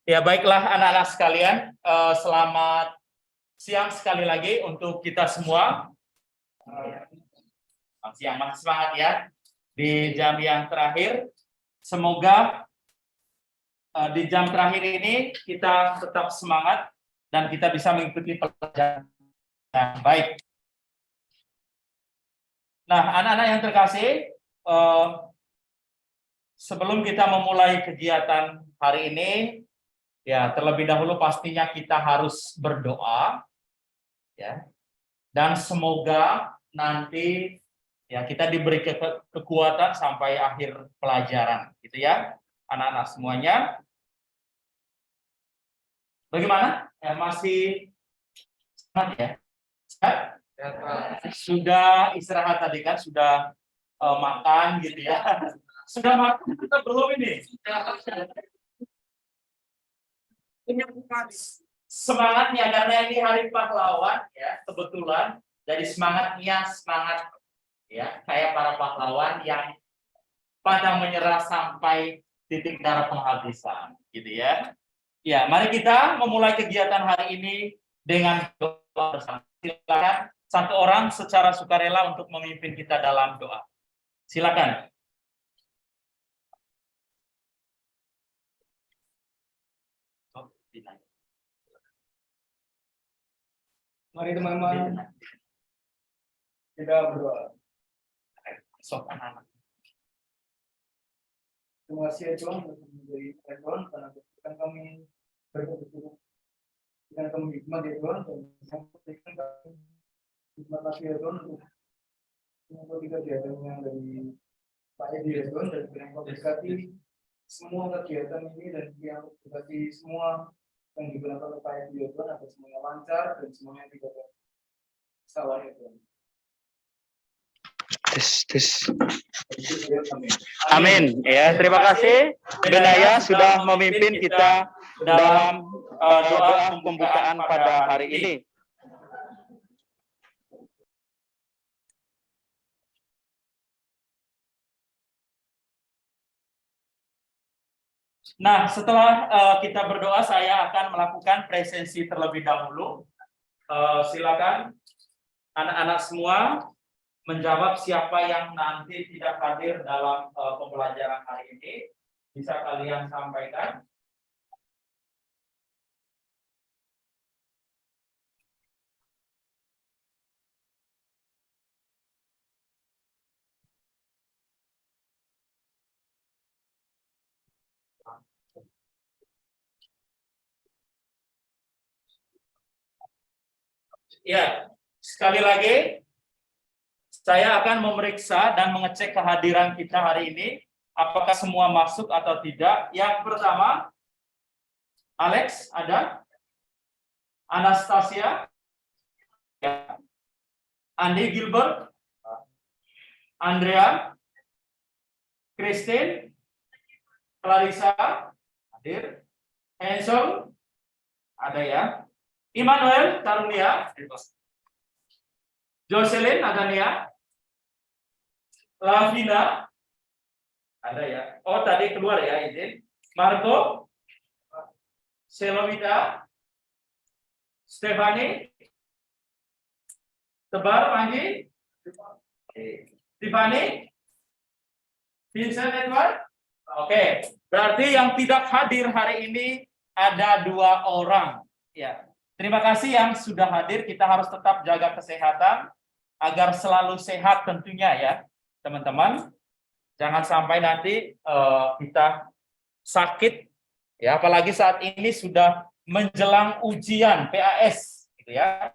Ya, baiklah anak-anak sekalian, selamat siang sekali lagi untuk kita semua. Selamat siang, masih semangat ya di jam yang terakhir. Semoga di jam terakhir ini kita tetap semangat dan kita bisa mengikuti pelajaran yang baik. Nah, anak-anak yang terkasih, sebelum kita memulai kegiatan hari ini, ya terlebih dahulu pastinya kita harus berdoa, ya. Dan semoga nanti ya kita diberi kekuatan sampai akhir pelajaran, gitu ya, anak-anak semuanya. Bagaimana? Ya, masih semangat ya? Sudah istirahat tadi kan? Sudah makan gitu ya? Sudah makan atau belum ini? Semangatnya karena ini hari pahlawan ya, kebetulan. Jadi semangatnya semangat ya kayak para pahlawan yang pantang menyerah sampai titik darah penghabisan, gitu ya. Ya, mari kita memulai kegiatan hari ini dengan doa bersama. Silakan satu orang secara sukarela untuk memimpin kita dalam doa. Silakan. Mari teman-teman kita berdoa. Terima kasih ya Tuhan untuk menjadi Tuhan karena Tuhan kami berkebutuhan dengan kami hikmat ya Tuhan dan sampaikan kami terima kasih ya Tuhan untuk kita kegiatan yang dari Pak Edi ya Tuhan dan yang kau berkati semua kegiatan ini dan yang berkati semua yang digunakan oleh Pak Edi ya Tuhan agar semuanya lancar dan semuanya tidak ada salah ya Tuhan. Tes. Amin. Ya, terima kasih Benaya sudah memimpin kita dalam doa pembukaan pada hari ini. Nah, setelah kita berdoa, saya akan melakukan presensi terlebih dahulu. Silakan anak-anak semua menjawab siapa yang nanti tidak hadir dalam pembelajaran hari ini. Bisa kalian sampaikan. Ya, sekali lagi saya akan memeriksa dan mengecek kehadiran kita hari ini, apakah semua masuk atau tidak. Yang pertama, Alex ada, Anastasia, ya. Andi Gilbert, Andrea, Christine, Clarissa, hadir, Hansel, ada ya, Immanuel, Tarunia, Jocelyn, Adania, Lavina, ada ya. Oh, tadi keluar ya, izin. Marco, Selomita, Stefani, Tebar, Panji, Tiffany, Vincent Edward. Oke, berarti yang tidak hadir hari ini ada 2 orang. Ya, terima kasih yang sudah hadir. Kita harus tetap jaga kesehatan agar selalu sehat tentunya ya, teman-teman. Jangan sampai nanti kita sakit, ya. Apalagi saat ini sudah menjelang ujian PAS, gitu ya.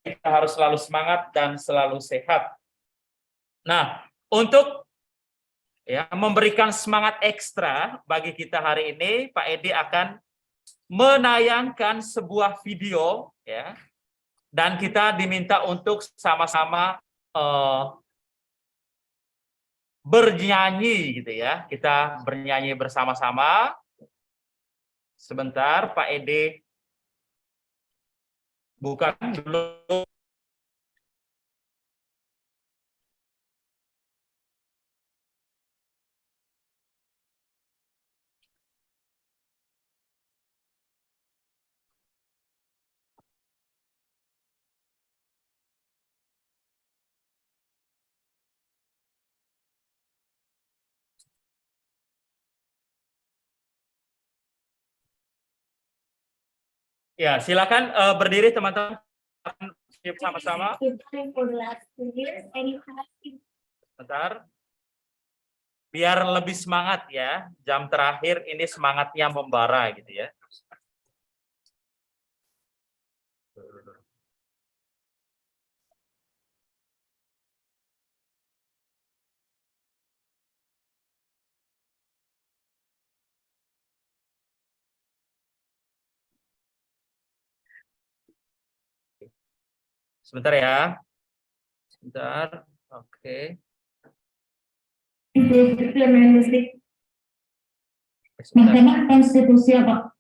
Kita harus selalu semangat dan selalu sehat. Nah, untuk ya memberikan semangat ekstra bagi kita hari ini, Pak Edi akan menayangkan sebuah video ya, dan kita diminta untuk sama-sama bernyanyi gitu ya. Kita bernyanyi bersama-sama. Sebentar Pak Edi bukan dulu. Ya, silakan berdiri teman-teman. Sama-sama. Bentar. Biar lebih semangat ya. Jam terakhir ini semangatnya membara gitu ya. Sebentar ya. Sebentar. Oke. Sebentar. Mahkamah Konstitusi apa?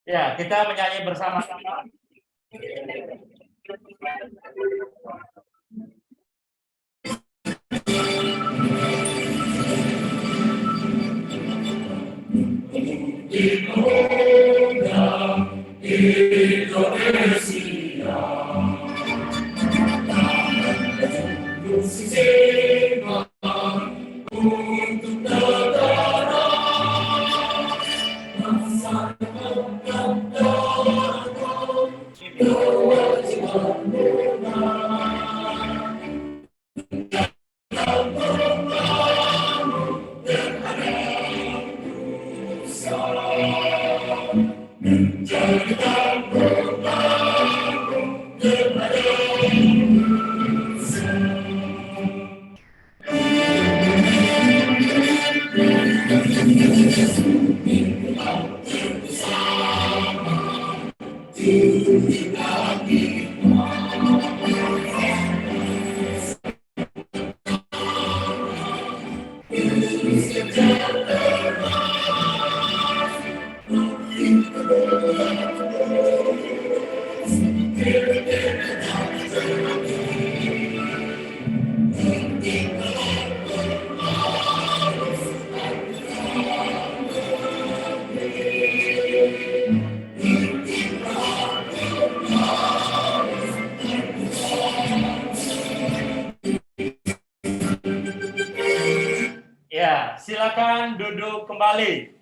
Ya, kita menyanyi bersama-sama. Ya, silakan duduk kembali.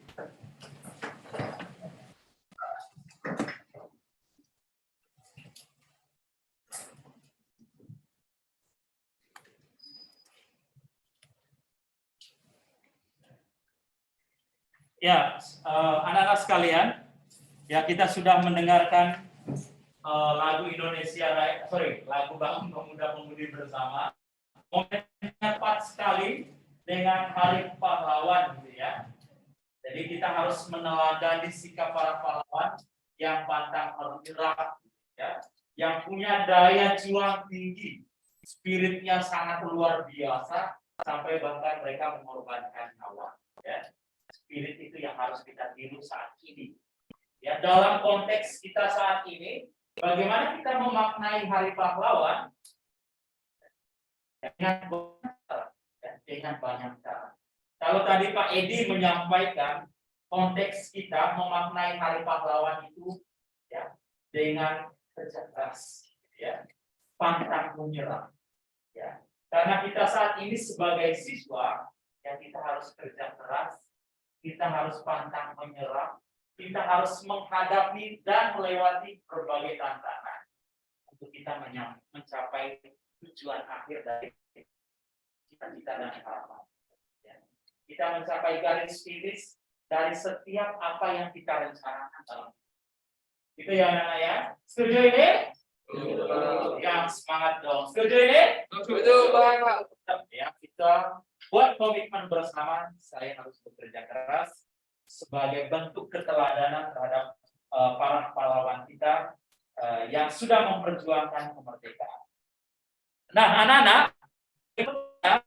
Ya, anak-anak sekalian, ya kita sudah mendengarkan lagu Indonesia Raya, lagu Bangun Pemuda-Pemudi Bersama. Momennya pas sekali dengan Hari Pahlawan gitu ya. Jadi kita harus meneladani sikap para pahlawan yang pantang menyerah, ya, yang punya daya juang tinggi, spiritnya sangat luar biasa sampai bahkan mereka mengorbankan nyawa. Ya. Spirit itu yang harus kita tiru saat ini. Ya, dalam konteks kita saat ini, bagaimana kita memaknai Hari Pahlawan dengan banyak cara. Kalau tadi Pak Edi menyampaikan konteks kita memaknai Hari Pahlawan itu ya dengan kerja keras, ya, pantang menyerah, ya. Karena kita saat ini sebagai siswa, ya kita harus kerja keras, kita harus pantang menyerah, kita harus menghadapi dan melewati berbagai tantangan untuk kita mencapai tujuan akhir dari cita-cita dan harapan. Ya. Kita mencapai garis finish dari setiap apa yang kita rencanakan dalam itu ya anak-anak ya. Setuju ini? Yang semangat dong. Setuju ini? Setuju, Pak. Ya, kita buat komitmen bersama. Saya harus bekerja keras sebagai bentuk keteladanan terhadap para pahlawan kita yang sudah memperjuangkan kemerdekaan. Nah, anak-anak,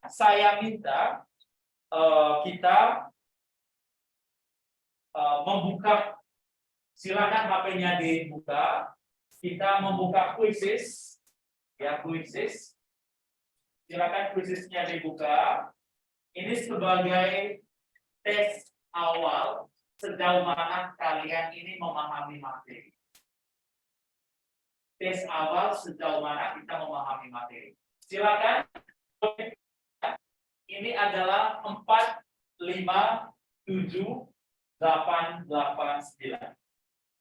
saya minta kita membuka, silakan HP-nya dibuka. Kita membuka kuisis, ya kuisis. Silakan kuisisnya dibuka. Ini sebagai tes awal sejauh mana kalian ini memahami materi. tes awal sejauh mana kita memahami materi. Silakan. Ini adalah 4, 5, 7, 8, 8, 9.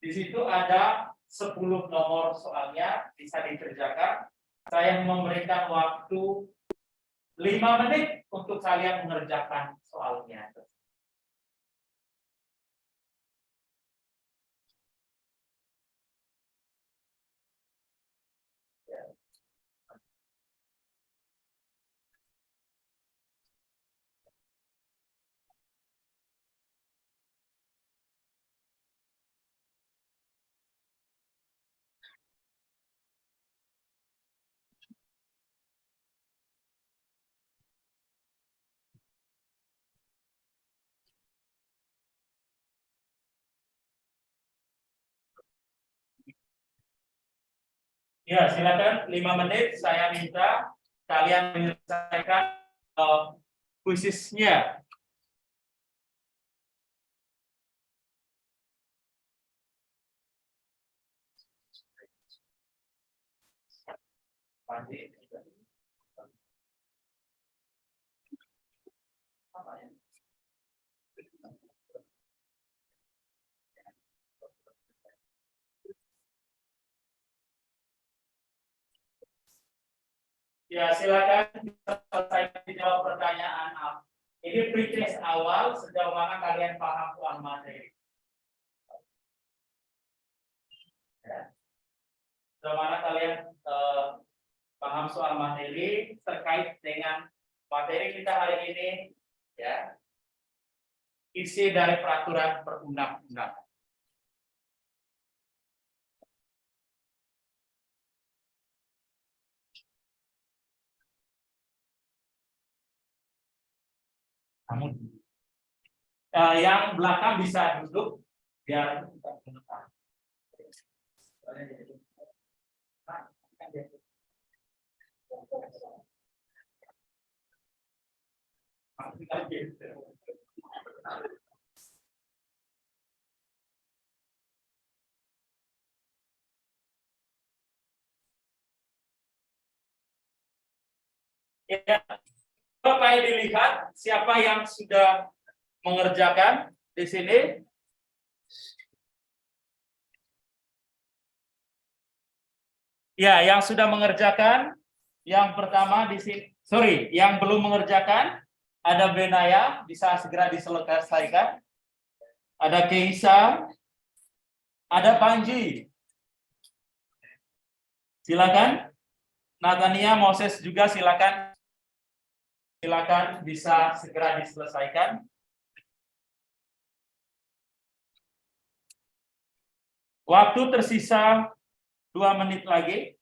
Di situ ada 10 nomor soalnya, bisa dikerjakan. Saya memberikan waktu 5 menit untuk kalian mengerjakan soalnya. Ya, silakan 5 menit saya minta kalian menyelesaikan kuisisnya. Ya, silakan selesaikan dijawab pertanyaan apa. Ini pre-test awal sejauh mana kalian paham soal materi. Ya. Sejauh mana kalian paham soal materi terkait dengan materi kita hari ini, ya. Isi dari peraturan perundang-undangan. Namun yang belakang bisa duduk biar ya. Bapak dilihat siapa yang sudah mengerjakan di sini. Ya, yang sudah mengerjakan, yang pertama di sini, yang belum mengerjakan, ada Benaya, bisa segera diselesaikan. Ada Keisa, ada Panji. Silakan. Natania, Moses juga silakan. Silakan bisa segera diselesaikan. Waktu tersisa 2 menit lagi.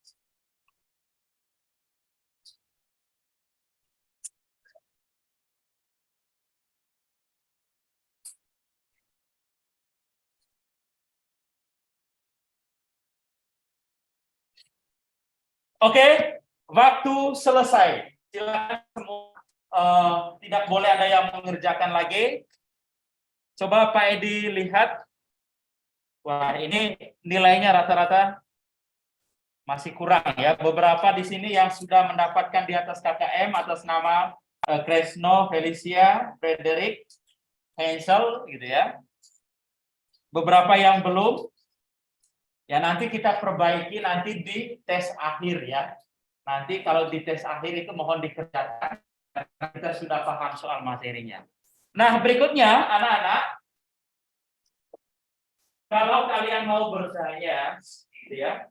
Oke, waktu selesai. Silakan semua. Tidak boleh ada yang mengerjakan lagi. Coba Pak Edi lihat. Wah, ini nilainya rata-rata masih kurang ya. Beberapa di sini yang sudah mendapatkan di atas KKM atas nama Kresno, Felicia, Frederick, Hansel gitu ya. Beberapa yang belum. Ya nanti kita perbaiki nanti di tes akhir ya. Nanti kalau di tes akhir itu mohon dikerjakan karena kita sudah paham soal materinya. Nah, berikutnya anak-anak, kalau kalian mau bertanya gitu ya.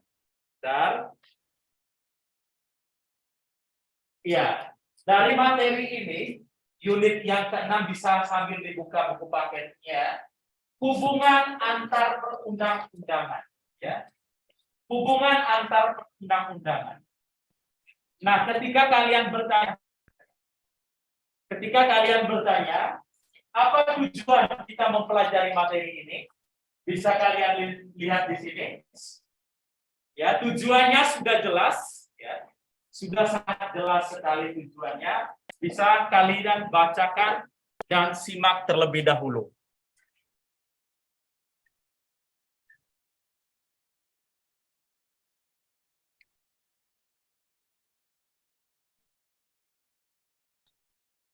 Ya, dari materi ini, unit yang ke-6 bisa sambil dibuka buku paketnya. Hubungan antar perundang-undangan, ya. Hubungan antar perundang-undangan. Nah, ketika kalian bertanya, apa tujuan kita mempelajari materi ini? Bisa kalian lihat di sini. Ya, tujuannya sudah jelas, ya. Sudah sangat jelas sekali tujuannya. Bisa kalian bacakan dan simak terlebih dahulu.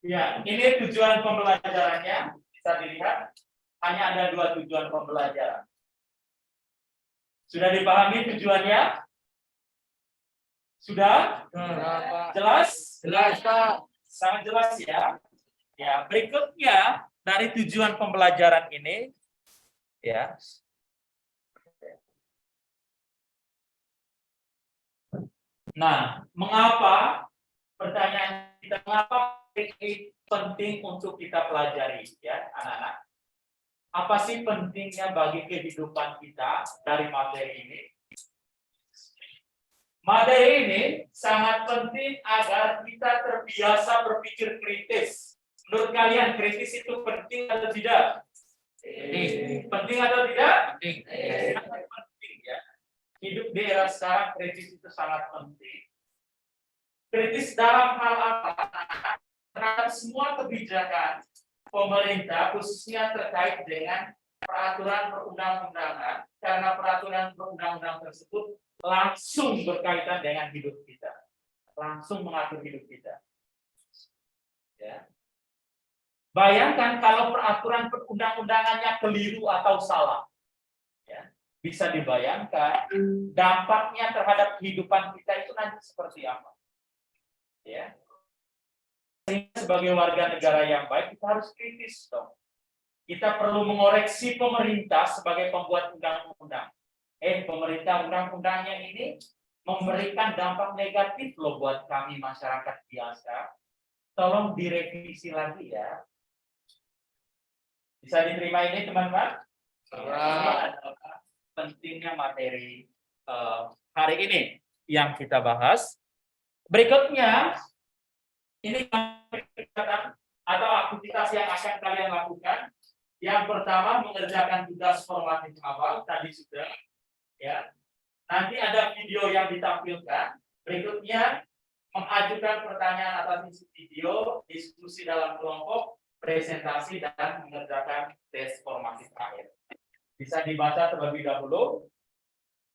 Ya, ini tujuan pembelajarannya. Bisa dilihat, hanya ada 2 tujuan pembelajaran. Sudah dipahami tujuannya? Sudah? Jelas? Jelas, Pak. Sangat jelas ya. Ya, berikutnya dari tujuan pembelajaran ini, ya. Nah, mengapa pertanyaan kita, mengapa ini penting untuk kita pelajari ya, anak-anak? Apa sih pentingnya bagi kehidupan kita dari materi ini? Materi ini sangat penting agar kita terbiasa berpikir kritis. Menurut kalian kritis itu penting atau tidak? Penting atau tidak? Sangat penting ya. Hidup di era sekarang kritis itu sangat penting. Kritis dalam hal apa? Terhadap semua kebijakan pemerintah, khususnya terkait dengan peraturan perundang-undangan, karena peraturan perundang-undangan tersebut langsung berkaitan dengan hidup kita, langsung mengatur hidup kita. Ya. Bayangkan kalau peraturan perundang-undangannya keliru atau salah, ya. Bisa dibayangkan dampaknya terhadap kehidupan kita itu nanti seperti apa. Ya. Sebagai warga negara yang baik, kita harus kritis dong. Kita perlu mengoreksi pemerintah sebagai pembuat undang-undang. Pemerintah undang-undangnya ini memberikan dampak negatif loh buat kami masyarakat biasa. Tolong direvisi lagi ya. Bisa diterima ini teman-teman? Pentingnya materi hari ini yang kita bahas. Berikutnya, ini kegiatan atau aktivitas yang akan kalian lakukan. Yang pertama, mengerjakan tugas formatif awal, tadi sudah. Ya. Nanti ada video yang ditampilkan. Berikutnya, mengajukan pertanyaan atas isi video, diskusi dalam kelompok, presentasi, dan mengerjakan tes formatif akhir. Bisa dibaca terlebih dahulu.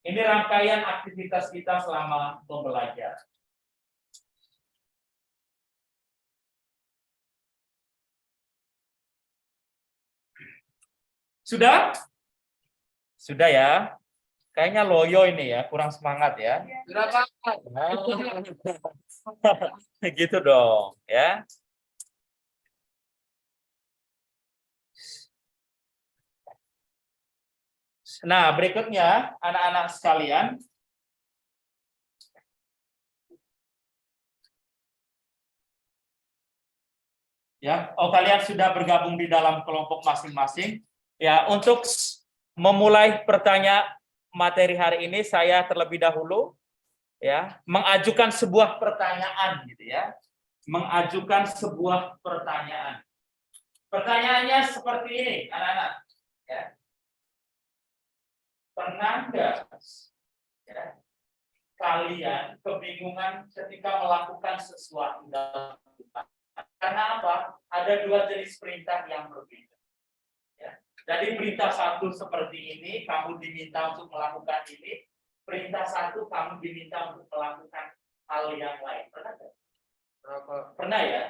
Ini rangkaian aktivitas kita selama pembelajaran. Sudah? Sudah ya? Kayaknya loyo ini ya, kurang semangat ya. Berapa? Gitu dong, ya. Nah, berikutnya anak-anak sekalian, ya, kalian sudah bergabung di dalam kelompok masing-masing. Ya, untuk memulai pertanyaan materi hari ini, saya terlebih dahulu ya mengajukan sebuah pertanyaan gitu ya. Mengajukan sebuah pertanyaan. Pertanyaannya seperti ini, anak-anak. Ya. Pernah nggak ya, kalian kebingungan ketika melakukan sesuatu dalam kehidupan? Karena apa? Ada 2 jenis perintah yang berbeda. Ya. Jadi perintah satu seperti ini, kamu diminta untuk melakukan ini. Perintah satu, kamu diminta untuk melakukan hal yang lain. Pernah nggak? Pernah ya?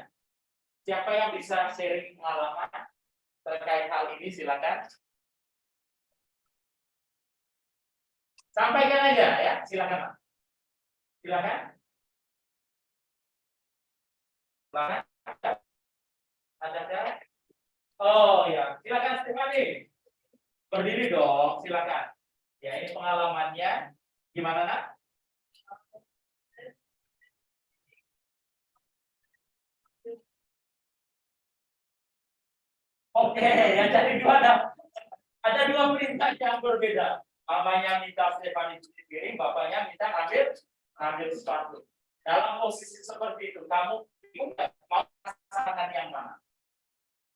Siapa yang bisa sharing pengalaman terkait hal ini? Silakan. Sampaikan aja ya, silakan. Silakan. Silakan. Ada? Oh ya, silakan Stefani. Berdiri dong, silakan. Ya, ini pengalamannya gimana, Nak? Oke, yang jadi 2 ada 2 perintah yang berbeda. Mamanya minta Stefani cuci piring, bapaknya minta ambil sepatu. Dalam posisi seperti itu, kamu bingung nggak mau melaksanakan yang mana?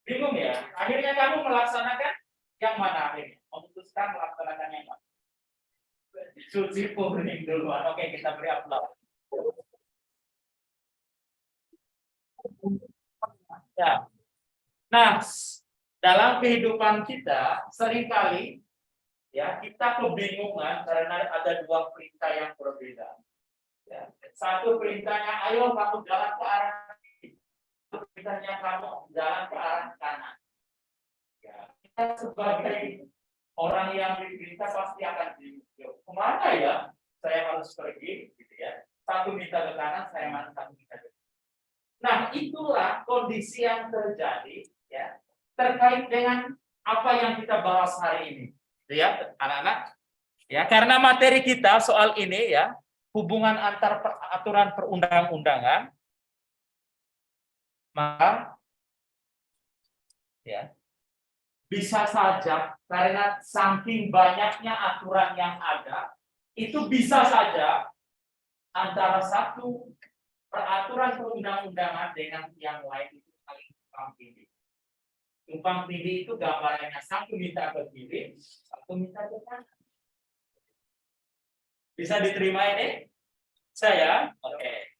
Bingung ya? Akhirnya kamu melaksanakan yang mana akhirnya? Memutuskan melaksanakan yang mana? Cuci piring duluan. Oke, kita beri aplaus. Ya. Nah, dalam kehidupan kita seringkali ya kita kebingungan karena ada 2 perintah yang berbeda. Ya. Satu perintahnya, ayo kamu jalan ke arah ini. misalnya kamu jalan ke arah kanan, ya, kita sebagai orang yang diperintah pasti akan bingung. Kemana ya? Saya harus pergi, gitu ya. Satu minta ke kanan, saya mana satu minta ke kanan. Nah, itulah kondisi yang terjadi, ya, terkait dengan apa yang kita bahas hari ini, gitu ya, anak-anak. Ya, karena materi kita soal ini ya, hubungan antar aturan perundang-undangan, maka ya bisa saja karena saking banyaknya aturan yang ada, itu bisa saja antara satu peraturan perundang-undangan dengan yang lain itu saling tumpang tindih. Tumpang tindih itu gambarannya satu minta ke kiri, satu minta ke kanan. Bisa diterima ini? Saya? Oke.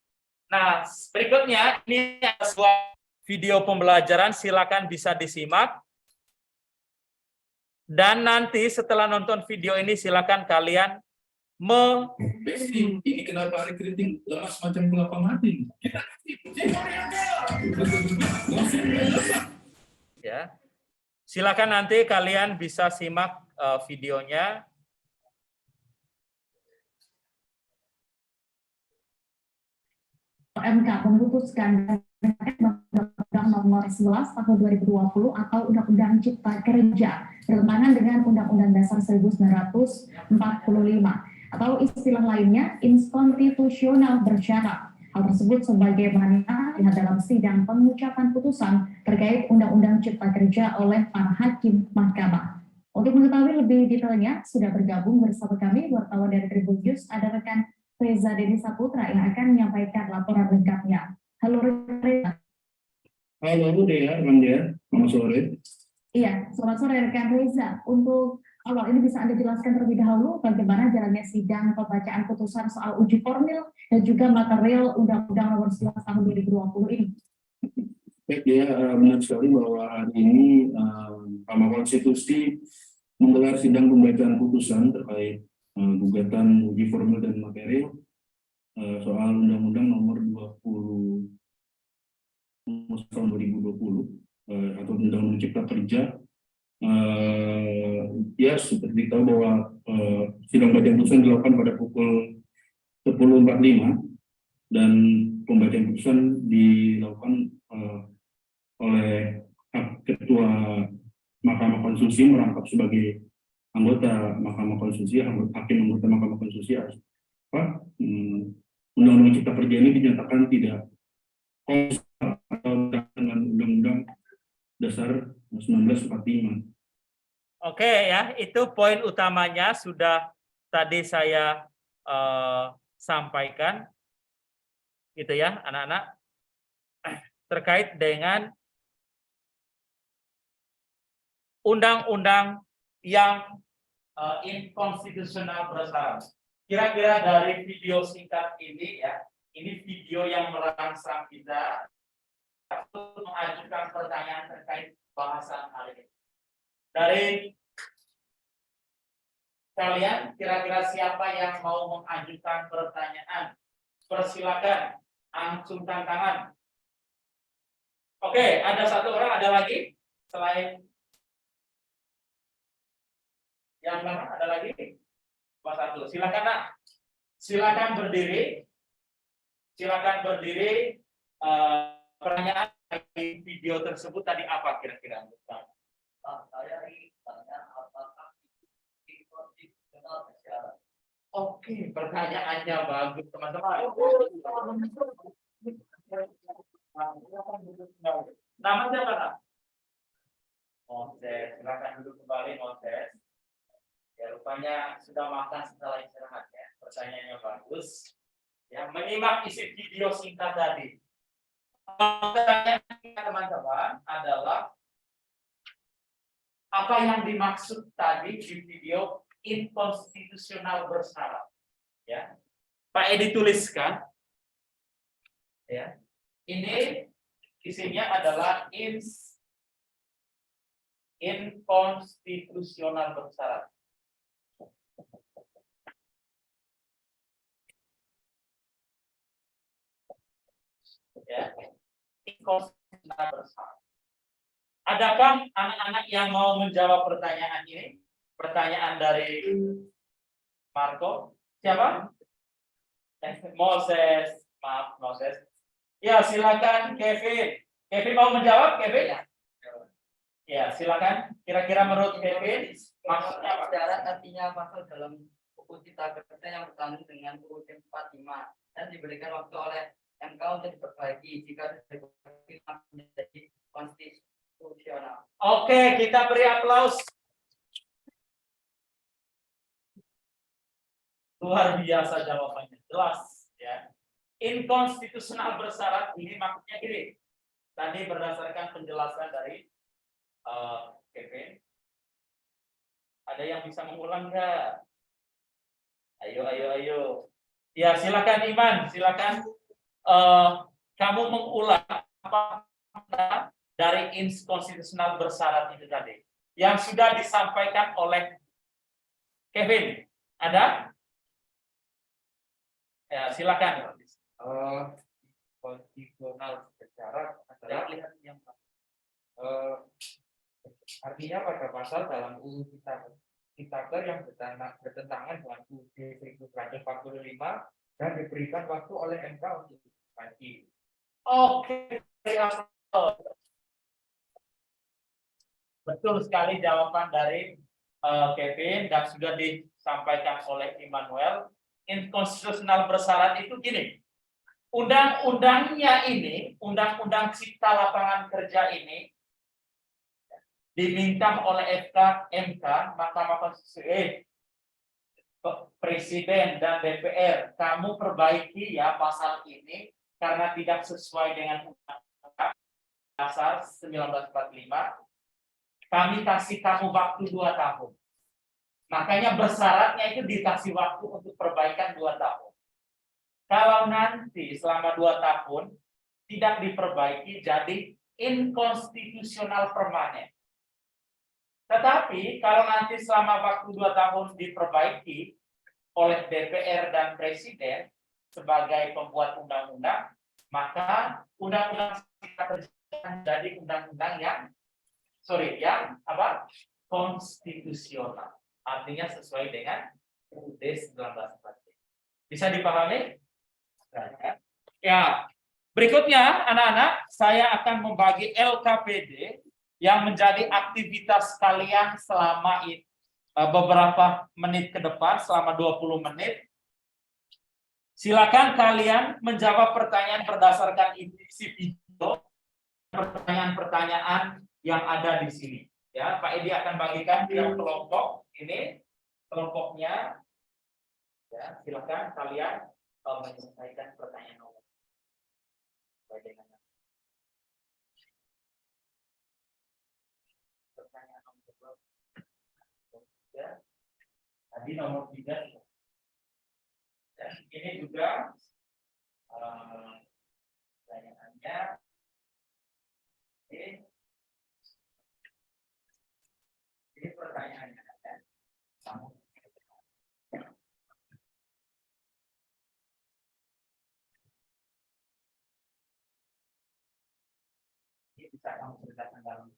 Nah, berikutnya ini ada sebuah video pembelajaran, silakan bisa disimak. Dan nanti setelah nonton video ini silakan kalian Ini kenapa hari keriting lemas macam kelapa mati? ya. Silakan nanti kalian bisa simak videonya. MK memutuskan Undang-Undang Nomor 11 Tahun 2020 atau Undang-Undang Cipta Kerja bertentangan dengan Undang-Undang Dasar 1945 atau istilah lainnya inskonstitusional bersyarat. Hal tersebut sebagaimana dilihat dalam sidang pengucapan putusan terkait Undang-Undang Cipta Kerja oleh para hakim mahkamah. Untuk mengetahui lebih detailnya, sudah bergabung bersama kami wartawan dari Tribun News, ada rekan Reza Dedi Saputra yang akan menyampaikan laporan lengkapnya. Halo Reza. Halo Dea, selamat sore. Iya, selamat sore rekan Reza. Untuk awal ini bisa Anda jelaskan terlebih dahulu bagaimana jalannya sidang pembacaan putusan soal uji formil dan juga material Undang-Undang Nomor 11 Tahun 2020 ini. Baik Dea, benar sekali bahwa hari ini Mahkamah Konstitusi menggelar sidang pembacaan putusan terkait gugatan uji formil dan material soal Undang-Undang Nomor 20 tahun 2020 atau Undang-Undang Cipta Kerja. Ya, seperti tahu bahwa sidang pembacaan putusan dilakukan pada pukul 10.45 dan pembacaan putusan dilakukan oleh Ketua Mahkamah Konstitusi merangkap sebagai anggota Mahkamah Konstitusi, hakim anggota Mahkamah Konstitusi. Undang-Undang Cipta Kerja ini dinyatakan tidak konstitusional atau dengan Undang-Undang Dasar 1945. Oke ya, itu poin utamanya sudah tadi saya sampaikan, gitu ya, anak-anak, terkait dengan undang-undang yang inkonstitusional bersyarat. Kira-kira dari video singkat ini ya, ini video yang merangsang kita untuk mengajukan pertanyaan terkait bahasan hari ini. Dari kalian, kira-kira siapa yang mau mengajukan pertanyaan? Persilakan, angcungkan tangan. Oke, ada satu orang, ada lagi selain yang mana? Ada lagi? Mas satu, silakan nak. Silakan berdiri. Silakan berdiri. Pertanyaan di video tersebut tadi apa kira-kira? Saya ingin tanya apakah itu konstitusional bersyarat? Oke, pertanyaannya bagus teman-teman. Nama siapa nak? Moses, silakan duduk kembali Moses. Ya, rupanya sudah makan setelah istirahat ya. Pertanyaannya bagus. Ya, menyimak isi video singkat tadi. Pertanyaan teman-teman adalah apa yang dimaksud tadi di video inkonstitusional bersyarat. Ya, Pak Edi tuliskan. Ya, ini isinya adalah inkonstitusional bersyarat. Ya, konstitusional bersyarat. Adakah anak-anak yang mau menjawab pertanyaan ini? Pertanyaan dari Marco. Siapa? Moses. Maaf, Moses. Ya, silakan Kevin. Kevin mau menjawab, Kevin? Ya, silakan. Kira-kira menurut Kevin, maksudnya apa? Syarat artinya pasal dalam buku cipta kerja yang bertanding dengan UUD 45 dan diberikan waktu oleh MK untuk diperbaiki jika diperbaiki menjadi konstitusional. Oke, kita beri aplaus. Luar biasa jawabannya, jelas ya. Inkonstitusional bersyarat ini maksudnya gini. Tadi berdasarkan penjelasan dari Kevin. Ada yang bisa mengulang nggak? Ayo. Ya, silakan Iman, silakan kamu mengulang apa dari inkonstitusional bersyarat itu tadi yang sudah disampaikan oleh Kevin. Ada? Ya, silakan. Konstitusional bersyarat adalah artinya pada pasal dalam UU Ciptaker yang bertentangan dengan UUD 1945 dan diberikan waktu oleh MK untuk dikaji. Oke. Betul sekali jawaban dari Kevin dan sudah disampaikan oleh Immanuel. Inkonstitusional bersyarat itu gini. Undang-undangnya ini, Undang-Undang Cipta Lapangan Kerja ini diminta oleh MK, Mahkamah Konstitusi, Presiden dan DPR, kamu perbaiki ya pasal ini karena tidak sesuai dengan Undang-Undang Dasar 1945. Kami kasih kamu waktu 2 tahun. Makanya bersyaratnya itu dikasih waktu untuk perbaikan 2 tahun. Kalau nanti selama 2 tahun tidak diperbaiki jadi inkonstitusional permanen. Tetapi kalau nanti selama waktu 2 tahun diperbaiki oleh DPR dan Presiden sebagai pembuat undang-undang, maka undang-undang Cipta Kerja menjadi undang-undang yang konstitusional. Artinya sesuai dengan UUD 1945. Bisa dipahami? Ya. Berikutnya, anak-anak, saya akan membagi LKPD yang menjadi aktivitas kalian selama beberapa menit ke depan, selama 20 menit. Silakan kalian menjawab pertanyaan berdasarkan isi video, pertanyaan-pertanyaan yang ada di sini. Ya, Pak Edi akan bagikan tiap kelompok ini, kelompoknya. Ya, silakan kalian menyelesaikan pertanyaan nomor. Pertanyaan nomor 3. Tadi nomor 3. Dan ini juga pertanyaannya. Ini pertanyaannya. Ini bisa kamu ceritakan dalam.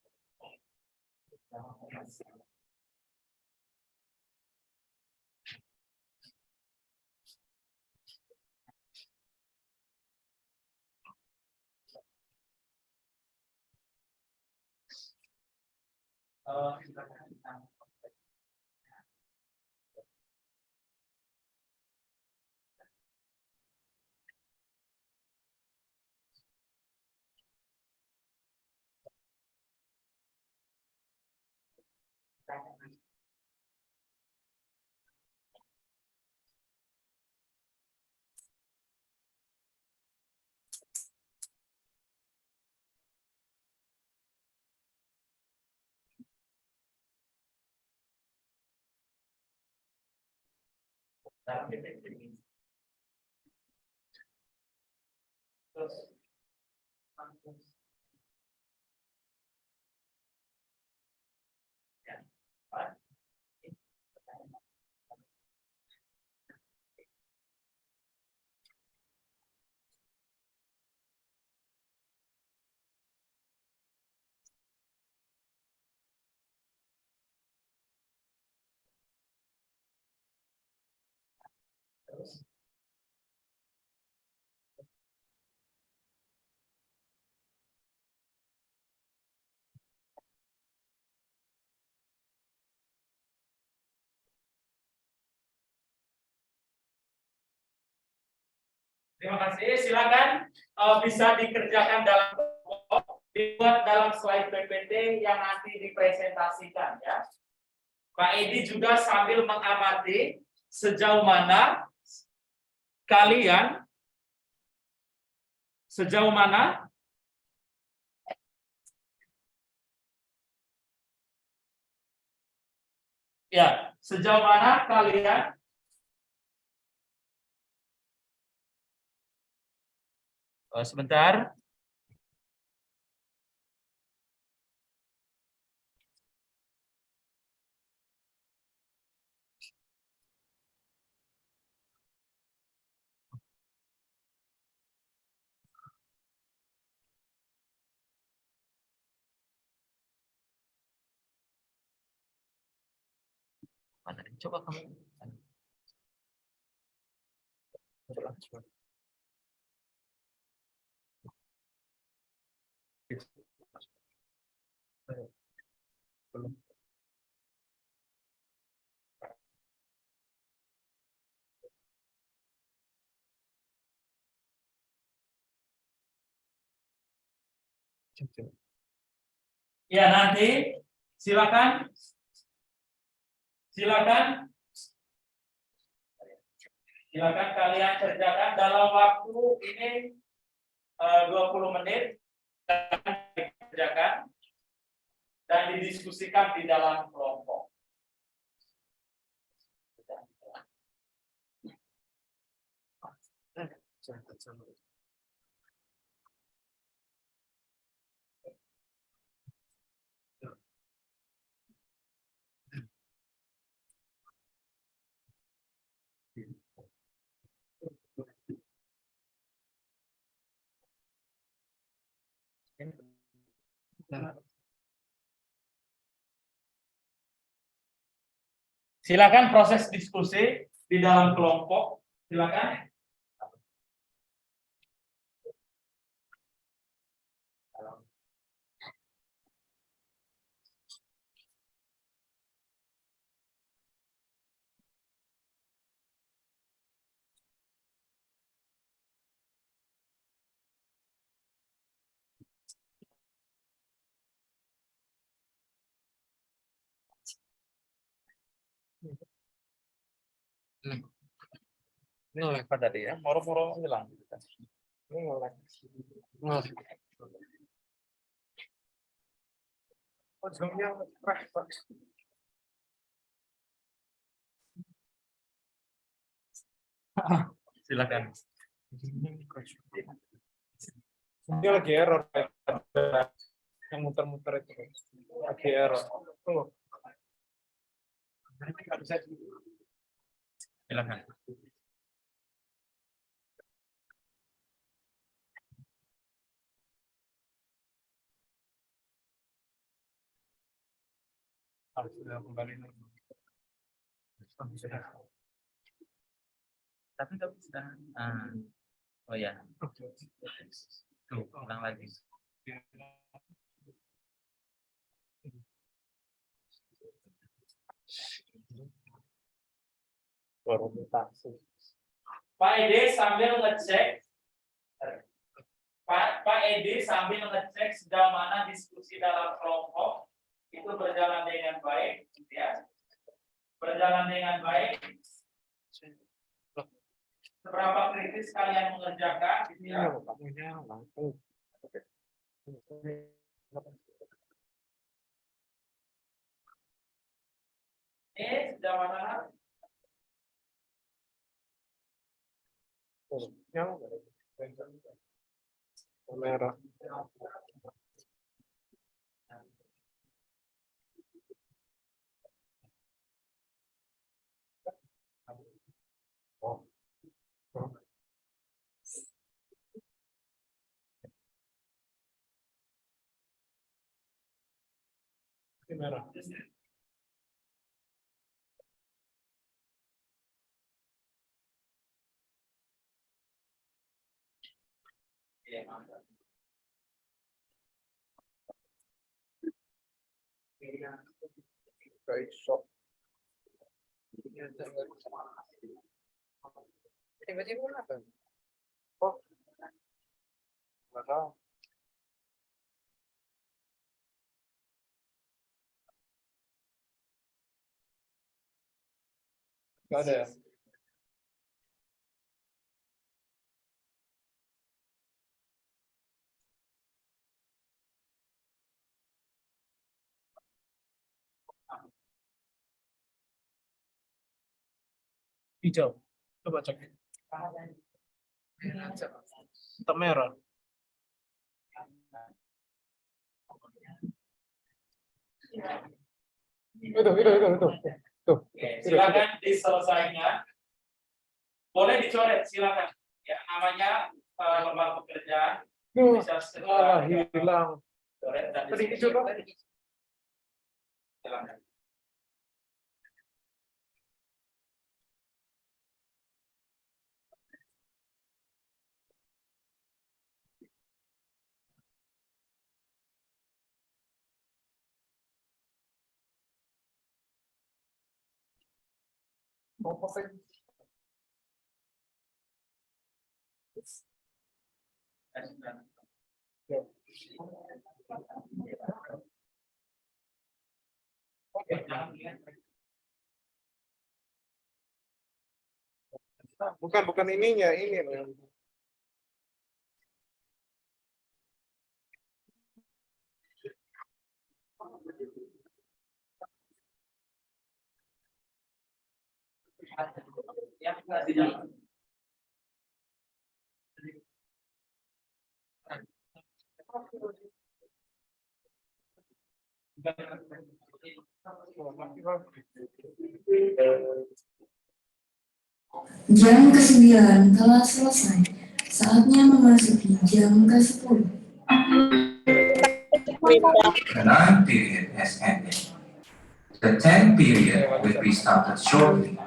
Dalam DPT ini. Terus, ya, Pak. Terima kasih. Silakan bisa dikerjakan dalam kelompok, dibuat dalam slide PPT yang nanti dipresentasikan ya. Pak Edi juga sambil mengamati sejauh mana kalian sejauh mana kalian sebentar. Coba kamu. Ya, nanti silakan kalian kerjakan dalam waktu ini 20 menit dan dikerjakan dan didiskusikan di dalam kelompok. Silakan proses diskusi di dalam kelompok. Silakan. Ini oleh tadi ya, moro-moro hilang. Ini oleh. Ujungnya silakan. Ini lagi error yang muter-muter itu. Lagi error. Silakan. Sudah kembali lagi. Tapi nggak bisa. Oh ya. Tuh, ulang lagi. Pak Edi sambil ngecek. Pak Edi sambil ngecek sejauh mana diskusi dalam kelompok itu berjalan dengan baik, ya. Berjalan dengan baik. Seberapa kritis kalian mengerjakan, gitu ya. Sejauh mana? Merah. Merah. Iya, mantap. Tiba-tiba kenapa? Oh, nggak tahu. Nggak ada ya? Hijau. Coba cek. Tetap merah. Itu. Tuh. Oke, silakan diselesaikan. Boleh dicoret, silakan. Ya, namanya lembar pekerjaan bisa segera Hilang. coret dan Tadi diselesaikan. hijau kan? Silakan. Mau pakai bukan ininya, ini loh. Ya, di dalam. Jam ke-9 telah selesai. Saatnya memasuki jam ke-10. The 9 period has ended. The 10 period will be started shortly.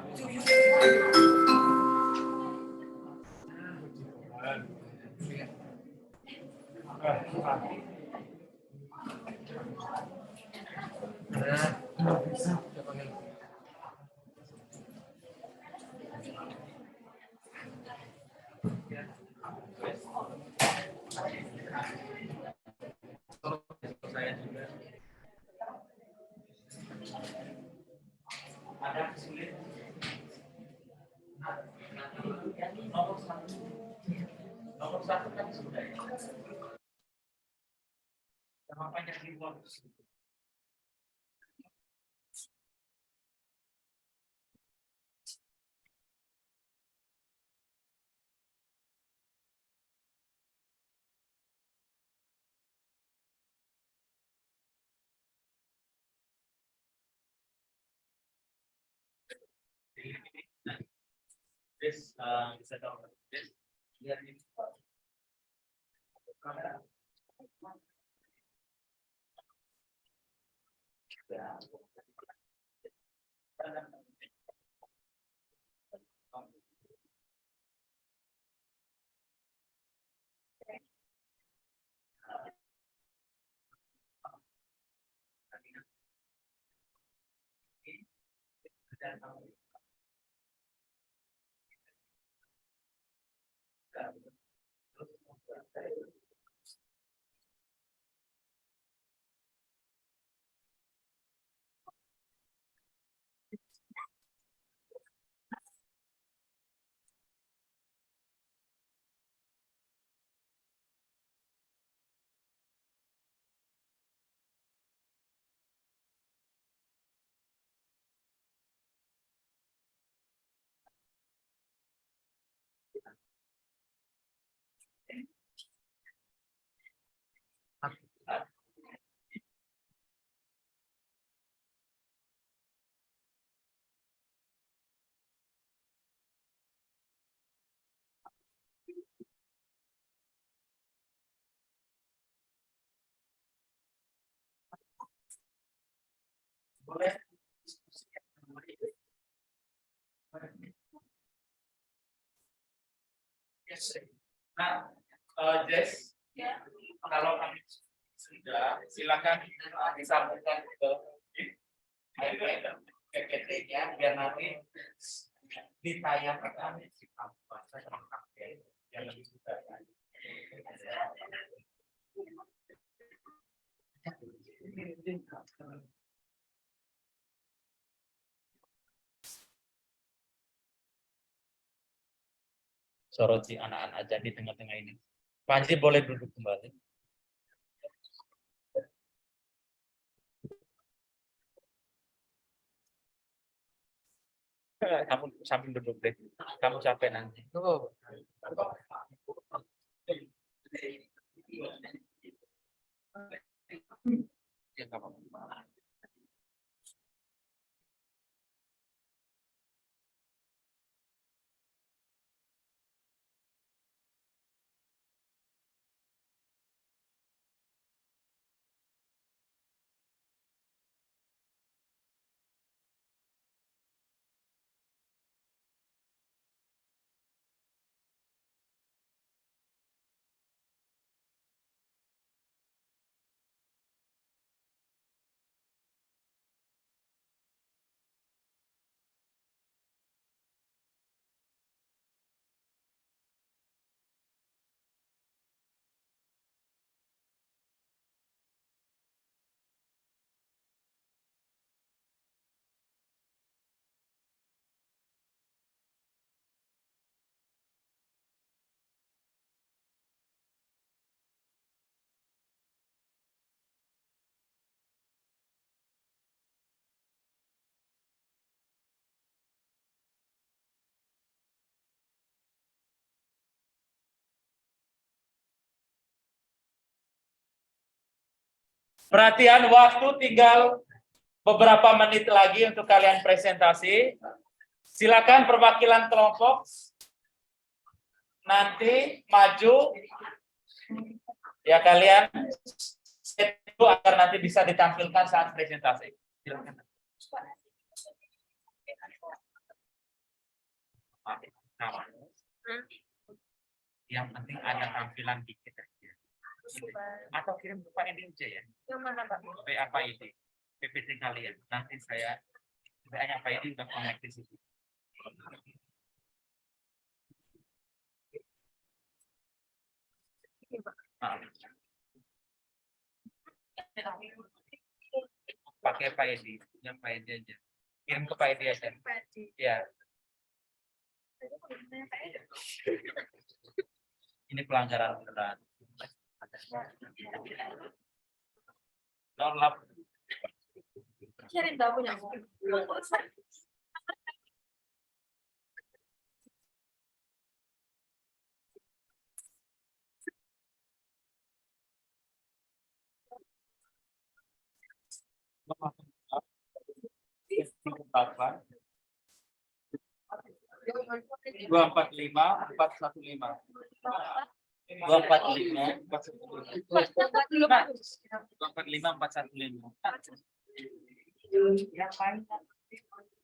Ada kesulitan. Nomor satu kan sudah ya. Sama banyak di luar. This set of this here in kamera. Boleh diskusi yang Yes. Nah, Jess, kalau kami sudah, silakan disambungkan ke PPT-nya biar nanti ditayangkan. Soroti anak-anak aja di tengah-tengah ini. Panji boleh duduk kembali. Kamu sambil duduk deh. Kamu capek nanti. Ya, nggak apa-apa. Perhatian, waktu tinggal beberapa menit lagi untuk kalian presentasi. Silakan perwakilan kelompok nanti maju. Ya, kalian set dulu agar nanti bisa ditampilkan saat presentasi. Silakan. Yang penting ada tampilan dikit aja. Atau kirim ke Pak Edi aja ya. Yang mana Pak? PA Pak Edi. PPT kalian. Nanti saya PA-nya Pak Edi udah connect di situ. Pakai Pak Edi, yang Pak Edi aja. Kirim ke Pak Edi aja. Ya. Ini pelanggaran berat. Nolap. Dua empat lima 415. 245 415.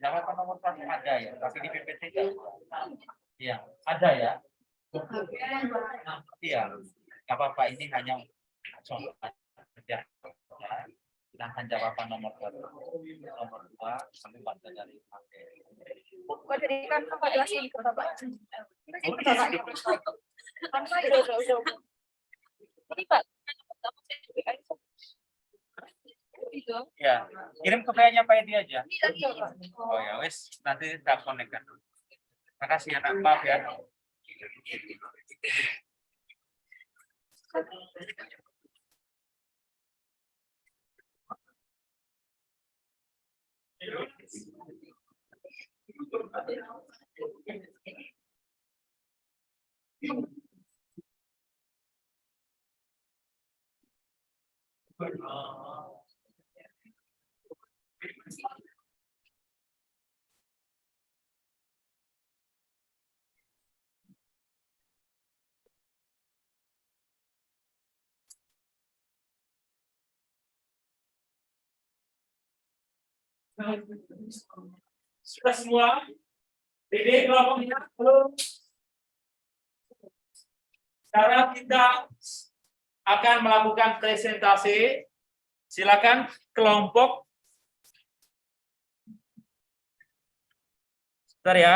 Jawaban nomor 1 ada ya, tapi di PPT tidak. Iya, ada ya. Iya, nggak apa-apa, ini hanya contoh aja. Silahkan jawaban nomor 1, nomor 2 sampai pada dari materi. Ya, kirim ke PA-nya Pak Edi aja. Oh ya, wes nanti kita konekkan. Makasih anak, maaf ya. Sudah semua? Dede kelompoknya belum? Sekarang kita akan melakukan presentasi. Silakan kelompok. Bentar ya.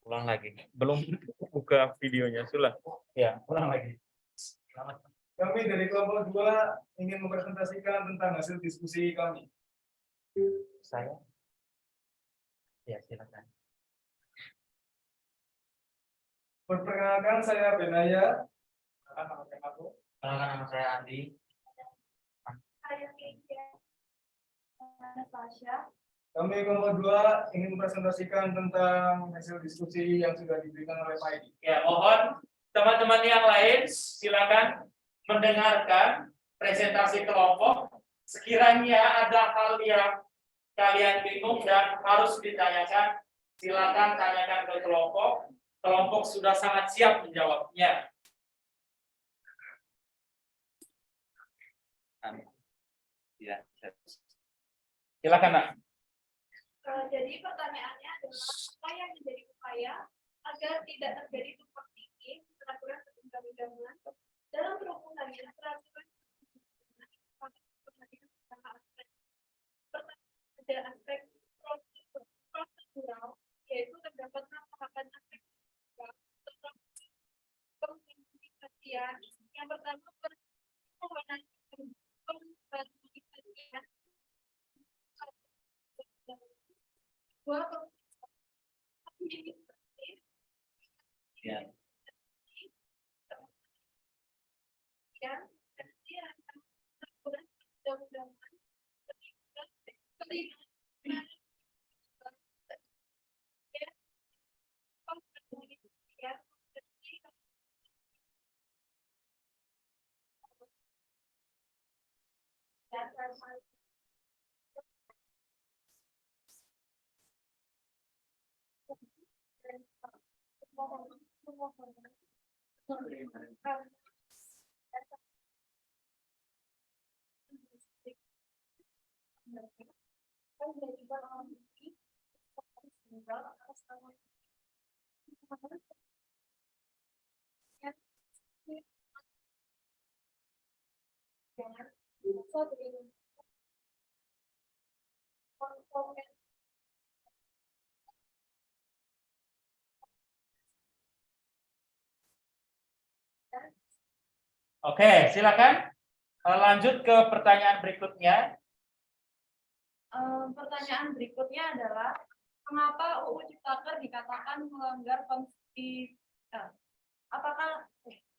Ulang lagi. Belum buka videonya, sudah. Ya, ulang lagi. Kami dari kelompok 2 ingin mempresentasikan tentang hasil diskusi kami. Saya. Ya, silakan. Perkenalkan, saya Benaya. Perkenalkan, nama saya Andi. Saya Keisha. Natasha. Kami kelompok 2 ingin mempresentasikan tentang hasil diskusi yang sudah diberikan oleh Pak Edi. Ya, mohon teman-teman yang lain silakan mendengarkan presentasi kelompok. Sekiranya ada hal yang kalian bingung dan harus ditanyakan, silakan tanyakan ke kelompok. Kelompok sudah sangat siap menjawabnya. Ya, silakan, Nak. Jadi pertanyaannya adalah apa yang menjadi upaya agar tidak terjadi tumpang tindih peraturan perundang-undangan dalam perhubungannya peraturan ada aspek prosedural, yaitu terdapat tahapan aspek komunikasian. Yang pertama permohonan komunikasian. Dua, Ya. ya, Oke, silakan. Lanjut ke pertanyaan berikutnya. Pertanyaan berikutnya adalah mengapa UU Ciptaker dikatakan melanggar konstitusi?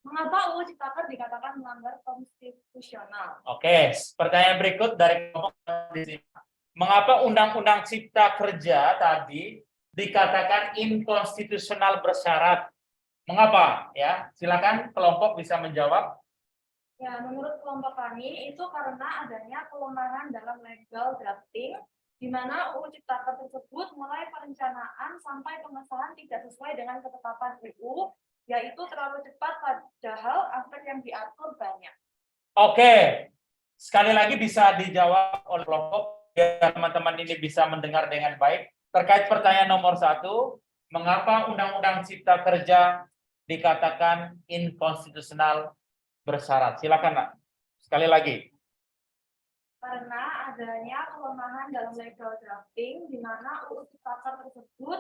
Mengapa UU Ciptaker dikatakan melanggar konstitusional? Oke, pertanyaan berikut dari kelompok di sini. Mengapa Undang-Undang Cipta Kerja tadi dikatakan inkonstitusional bersyarat? Mengapa? Ya, silakan kelompok bisa menjawab. Ya, menurut kelompok kami itu karena adanya kelemahan dalam legal drafting, di mana UU Ciptaker tersebut mulai perencanaan sampai pengesahan tidak sesuai dengan ketetapan UU, yaitu terlalu cepat padahal aspek yang diatur banyak. Oke, sekali lagi bisa dijawab oleh kelompok biar teman-teman ini bisa mendengar dengan baik. Terkait pertanyaan nomor 1, mengapa Undang-Undang Cipta Kerja dikatakan inkonstitusional bersyarat? Silakan, Nak. Sekali lagi. Karena adanya kelemahan dalam legal drafting, di mana UU Ciptaker tersebut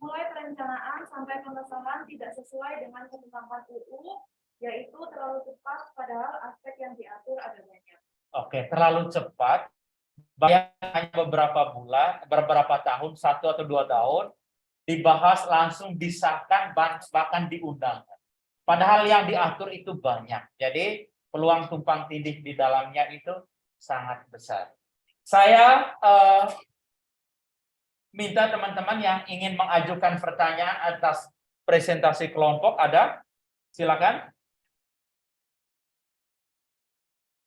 mulai perencanaan sampai pengesahan tidak sesuai dengan ketetapan UU, yaitu terlalu cepat padahal aspek yang diatur ada banyak. Oke, terlalu cepat. Bahkan hanya beberapa bulan, beberapa tahun, 1 atau 2 tahun, dibahas langsung disahkan bahkan diundangkan. Padahal yang diatur itu banyak. Jadi peluang tumpang tindih di dalamnya itu sangat besar. Saya minta teman-teman yang ingin mengajukan pertanyaan atas presentasi kelompok ada? Silakan.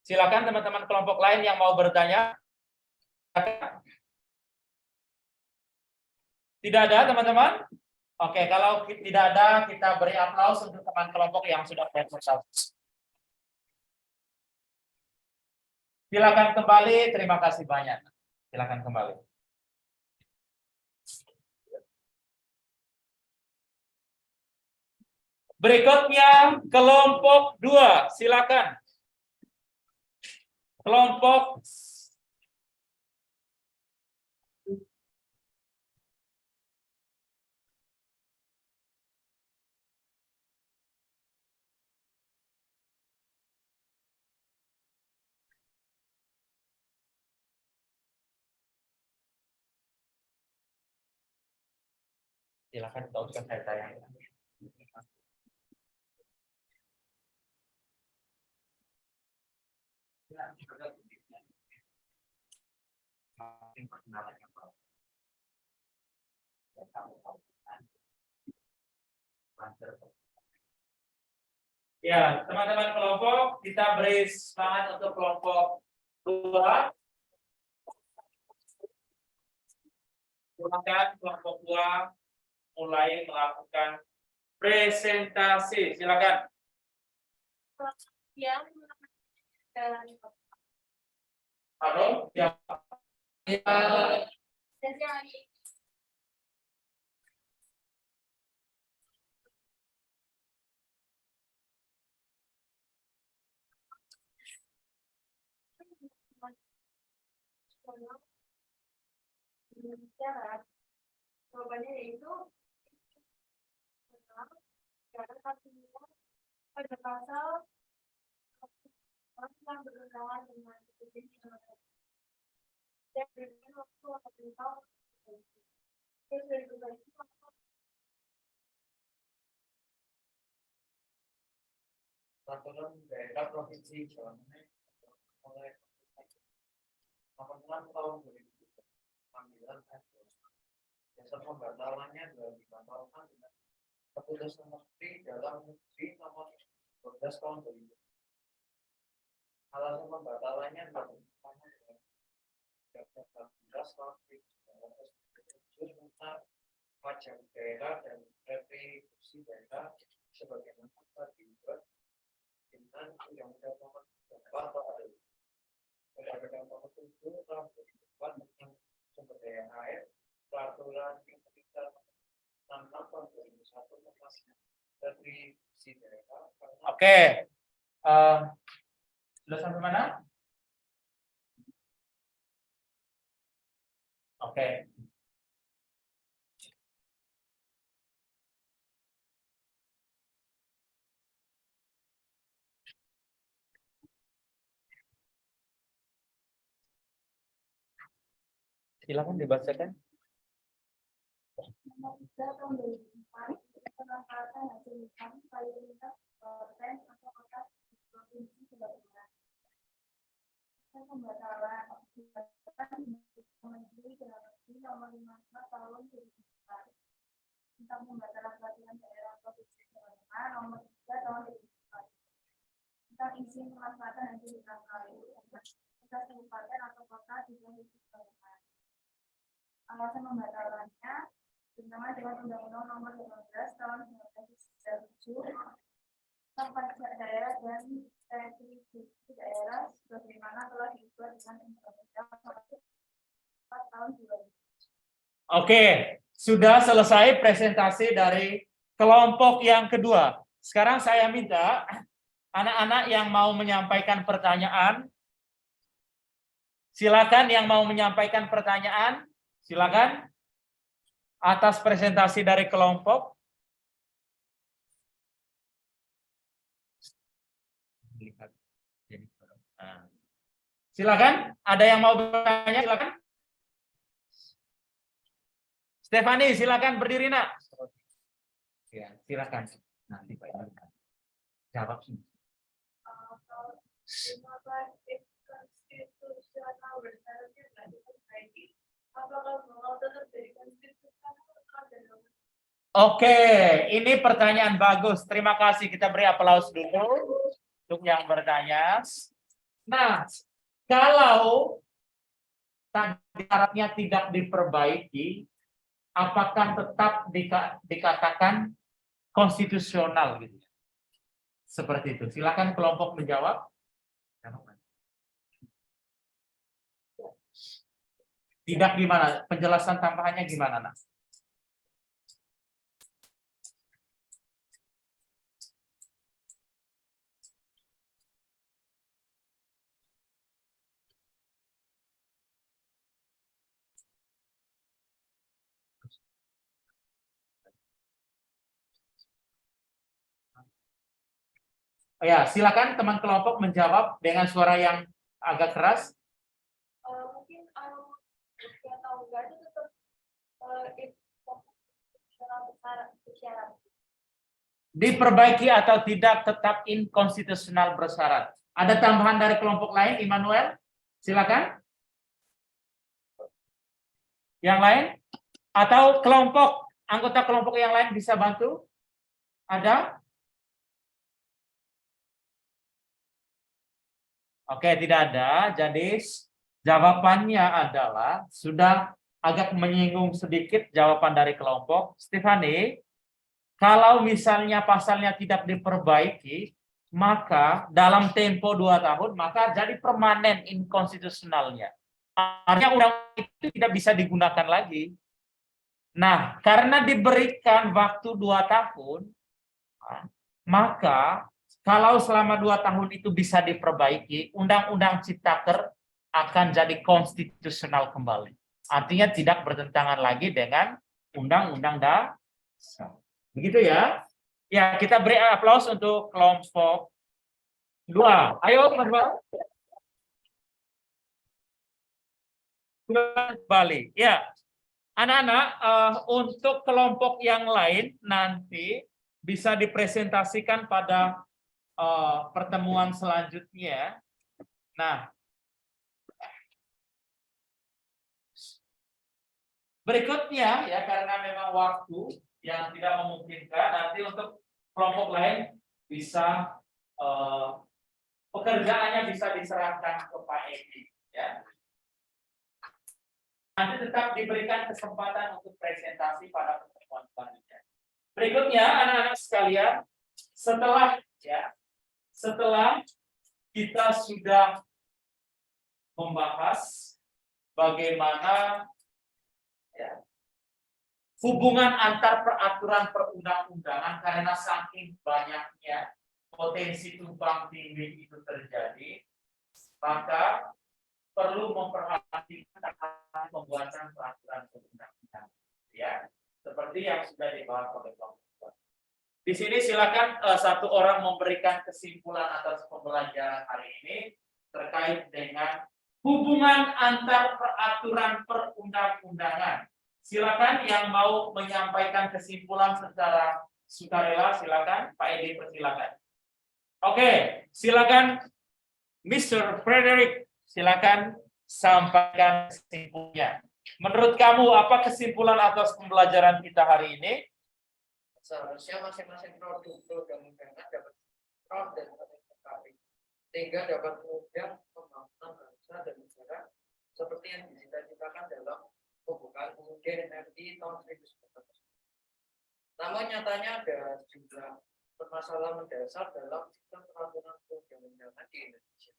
Silakan teman-teman kelompok lain yang mau bertanya. Tidak ada teman-teman? Oke, kalau tidak ada kita beri aplaus untuk teman kelompok yang sudah presentasi. Silakan kembali, terima kasih banyak. Silakan kembali. Berikutnya kelompok 2, silakan. Kelompok silakan tautkan saya tayang. Ya, teman-teman kelompok, kita beri semangat untuk kelompok 2. Silakan kelompok 2 mulai melakukan presentasi. Silakan. Ya, Halo, siapa? jawabannya yaitu pada pasal yang bertentangan dengan dan berikan waktu atau perintah Peraturan daerah provinsi Jawa Tengah oleh 8 tahun 2009 dasar pembatalannya sudah dibatalkan dengan keputusan Menteri Dalam Negeri nomor 12 tahun 2000. Alasan pembatalannya dilakukan dengan Pasal 3 tentang macam daerah dan retribusi daerah sebagaimana telah dibuat dengan Undang-Undang Nomor 4 Tahun 2007 tahun 2004 tentang sumber daya air, peraturan pemerintah tentang tahun 2001 tentang retribusi daerah. Oke. Sudah sampai mana? Oke. Silakan dibacakan. Nomor 3 tahun 2004 pemanfaatan hasil hutan pariwisata kabupaten atau kota provinsi sebagainya. Pembatalan Menteri Dalam Negeri Nomor 55 tahun 2004 tentang pembatalan pelatihan daerah provinsi sebagainya Nomor 3 tahun 2004 tentang izin pemanfaatan hasil hutan pariwisata kabupaten atau kota di provinsi sebagainya. Alasan pembatalannya bertentangan dengan Undang-Undang Nomor 15 Tahun 1997 tentang pajak daerah dan retribusi daerah sebagaimana telah diubah dengan Undang-Undang Nomor 4 Tahun 2000. Oke, sudah selesai presentasi dari kelompok yang kedua. Sekarang saya minta anak-anak yang mau menyampaikan pertanyaan, silakan yang mau menyampaikan pertanyaan, silakan. Atas presentasi dari kelompok. Silakan, ada yang mau bertanya, silakan. Stefani, silakan berdiri, Nak. Ya, silakan. Nanti Pak Iman jawab sih. Oke, ini pertanyaan bagus. Terima kasih. Kita beri aplaus dulu untuk yang bertanya. Nah, kalau tadi syaratnya tidak diperbaiki, apakah tetap dikatakan konstitusional gitu? Seperti itu. Silakan kelompok menjawab. Tidak gimana? Penjelasan tambahannya gimana, Nak? Ya, silakan teman kelompok menjawab dengan suara yang agak keras. Mungkin yang tahu enggak itu tetap bersyarat. Diperbaiki atau tidak tetap inkonstitusional bersyarat. Ada tambahan dari kelompok lain, Immanuel? Silakan. Yang lain? Atau kelompok, anggota kelompok yang lain bisa bantu? Ada? Oke, tidak ada. Jadi jawabannya adalah sudah agak menyinggung sedikit jawaban dari kelompok. Stefani, kalau misalnya pasalnya tidak diperbaiki, maka dalam tempo 2 tahun, maka jadi permanen inkonstitusionalnya. Artinya undang itu tidak bisa digunakan lagi. Nah, karena diberikan waktu 2 tahun, maka kalau selama 2 tahun itu bisa diperbaiki, Undang-Undang Ciptaker akan jadi konstitusional kembali. Artinya tidak bertentangan lagi dengan Undang-Undang Dasar. Begitu ya? Ya, kita beri aplaus untuk kelompok 2. Ayo, teman-teman. Kembali. Ya, anak-anak, untuk kelompok yang lain nanti bisa dipresentasikan pada pertemuan selanjutnya. Nah, berikutnya ya, karena memang waktu yang tidak memungkinkan, nanti untuk kelompok lain bisa pekerjaannya bisa diserahkan ke Pak Edi ya. Nanti tetap diberikan kesempatan untuk presentasi pada pertemuan selanjutnya. Berikutnya, anak-anak sekalian, setelah kita sudah membahas bagaimana hubungan antar peraturan perundang-undangan karena saking banyaknya potensi tumpang tindih itu terjadi, maka perlu memperhatikan tentang pembuatan peraturan perundang-undangan, ya, seperti yang sudah dibahas oleh Bapak. Di sini silakan satu orang memberikan kesimpulan atas pembelajaran hari ini terkait dengan hubungan antar peraturan perundang-undangan. Silakan yang mau menyampaikan kesimpulan secara sukarela, silakan. Pak Edi, persilakan. Oke, silakan Mr. Frederick, silakan sampaikan kesimpulannya. Menurut kamu apa kesimpulan atas pembelajaran kita hari ini? Seharusnya masing-masing produk perundang-undangan dapat kontrol dan terkait, sehingga dapat menunjang pembangunan bangsa dan negara seperti yang dicita-citakan dalam pembukaan UUD RI tahun 1945. Namun nyatanya ada sejumlah permasalahan mendasar dalam sistem peraturan perundang-undangan di Indonesia.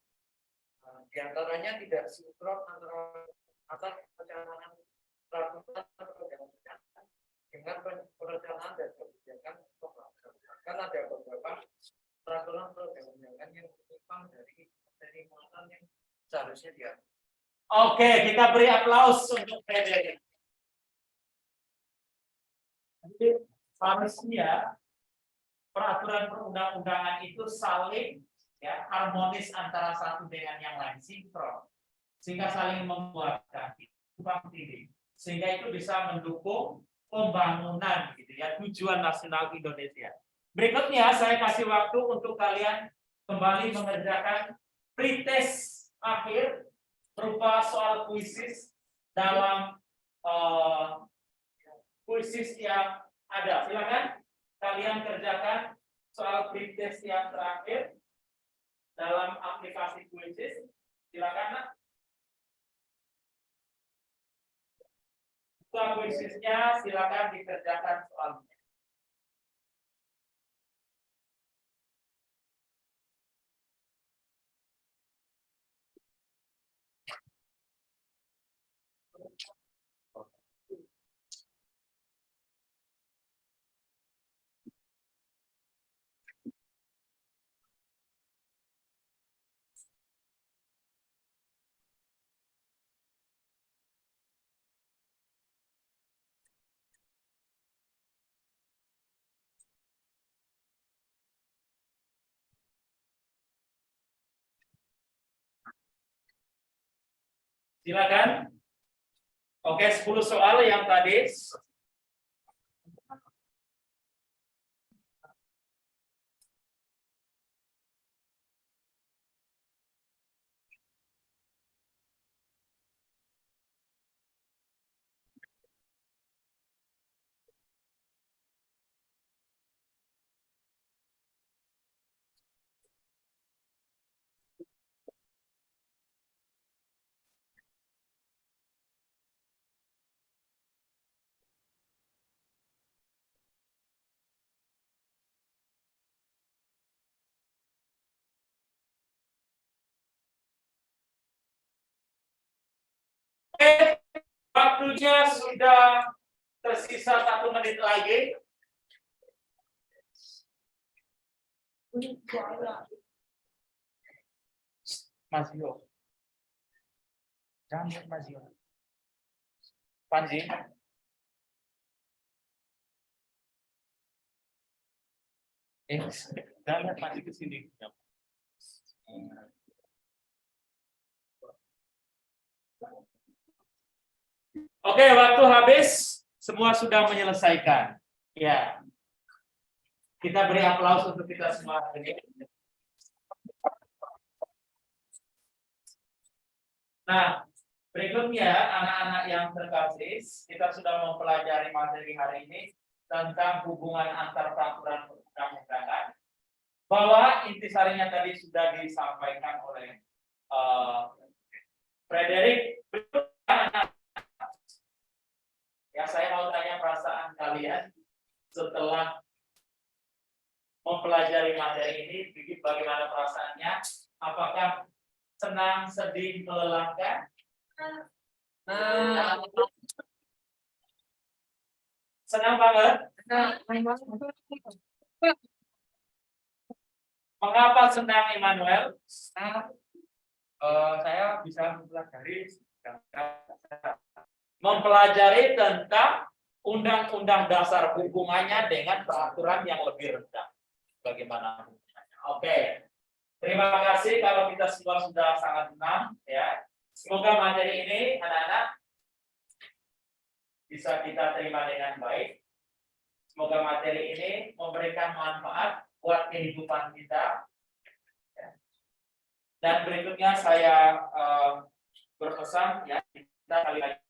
Di antaranya tidak sinkron antara perencanaan peraturan perundang-undangan dengan perencanaan dan kebijakan pembangunan. Bahkan ada beberapa peraturan perundang-undangan yang menyimpang dari muatan yang seharusnya diatur. Oke, kita beri aplaus untuk Frederick. Harusnya peraturan perundang-undangan itu saling harmonis antara satu dengan yang lain, sinkron, sehingga saling menguatkan tumpang tindih, sehingga itu bisa mendukung pembangunan gitu ya, tujuan nasional Indonesia. Berikutnya saya kasih waktu untuk kalian kembali mengerjakan pretest akhir berupa soal kuisis dalam kuisis yang ada. Silakan kalian kerjakan soal pretest yang terakhir dalam aplikasi kuisis. Silakan. Soal kuisisnya silakan dikerjakan soalnya. Silakan. Oke, 10 soal yang tadi. Oke, waktunya sudah tersisa 1 menit lagi. Mas Yo. Jangan lihat Mas Yo. Panji. Jangan lihat Panji ke sini. Oke, waktu habis, semua sudah menyelesaikan. Ya, kita beri aplaus untuk kita semua hari ini. Nah, berikutnya anak-anak yang terkasih, kita sudah mempelajari materi hari ini tentang hubungan antar peraturan perundang-undangan. Bahwa intisarinya tadi sudah disampaikan oleh Frederick. Ya, saya mau tanya perasaan kalian setelah mempelajari materi ini, bagaimana perasaannya? Apakah senang, sedih, melelahkan? Senang banget? Mengapa senang, Immanuel? Saya bisa Mempelajari tentang undang-undang dasar hubungannya dengan peraturan yang lebih rendah. Bagaimana? Oke. Terima kasih kalau kita semua sudah sangat tenang ya. Semoga materi ini anak-anak bisa kita terima dengan baik. Semoga materi ini memberikan manfaat buat kehidupan kita. Dan berikutnya saya berpesan ya, kita kali lagi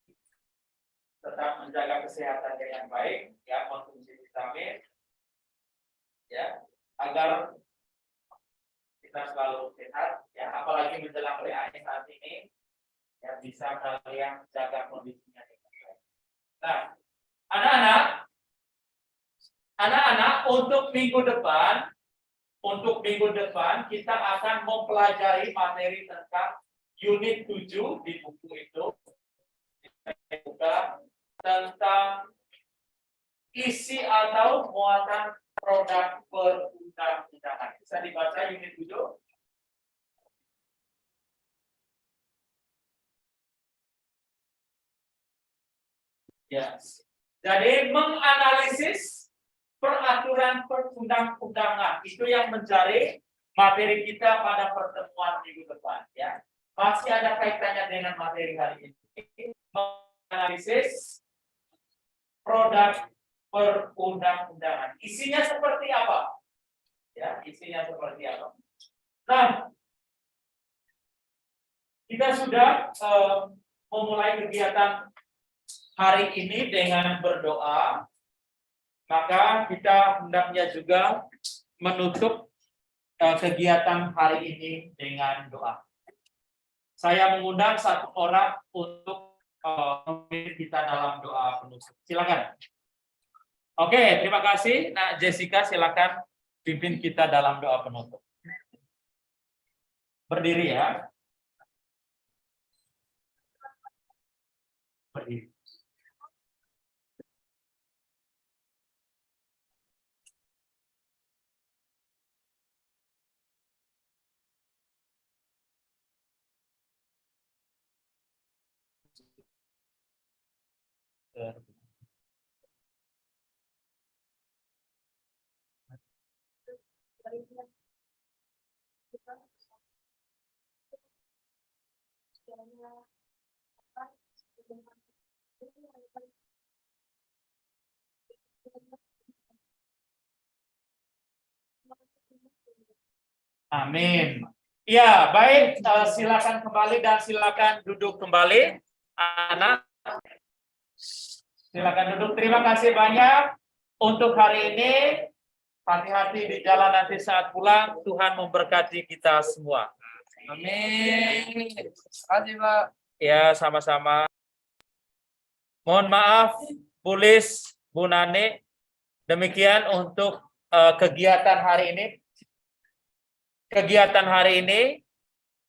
tetap menjaga kesehatan dengan baik, ya, konsumsi vitamin, ya, agar kita selalu sehat, ya, apalagi menjelang PAE saat ini, ya, bisa kalian jaga kondisinya dengan baik. Nah, anak-anak, untuk minggu depan kita akan mempelajari materi tentang unit 7 di buku itu, juga tentang isi atau muatan produk perundang-undangan. Bisa dibaca unit 7. Yes. Jadi menganalisis peraturan perundang-undangan itu yang menjadi materi kita pada pertemuan minggu depan, ya. Masih ada kaitannya dengan materi hari ini. Menganalisis produk perundang-undangan. Isinya seperti apa? Ya, isinya seperti apa? Nah, kita sudah memulai kegiatan hari ini dengan berdoa. Maka kita hendaknya juga menutup kegiatan hari ini dengan doa. Saya mengundang satu orang untuk memimpin kita dalam doa penutup. Silakan. Oke, terima kasih. Nah, Jessica, silakan pimpin kita dalam doa penutup. Berdiri ya. Berdiri. Amin. Ya, baik. Silakan kembali dan silakan duduk kembali, anak. Silakan duduk. Terima kasih banyak untuk hari ini. Hati-hati di jalan nanti saat pulang. Tuhan memberkati kita semua. Amin. Terima kasih, Pak. Ya, sama-sama. Mohon maaf, Bu Lis, Bu Nani. Demikian untuk kegiatan hari ini. Kegiatan hari ini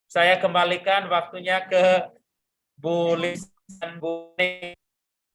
saya kembalikan waktunya ke Bu Lis dan Bu Nani.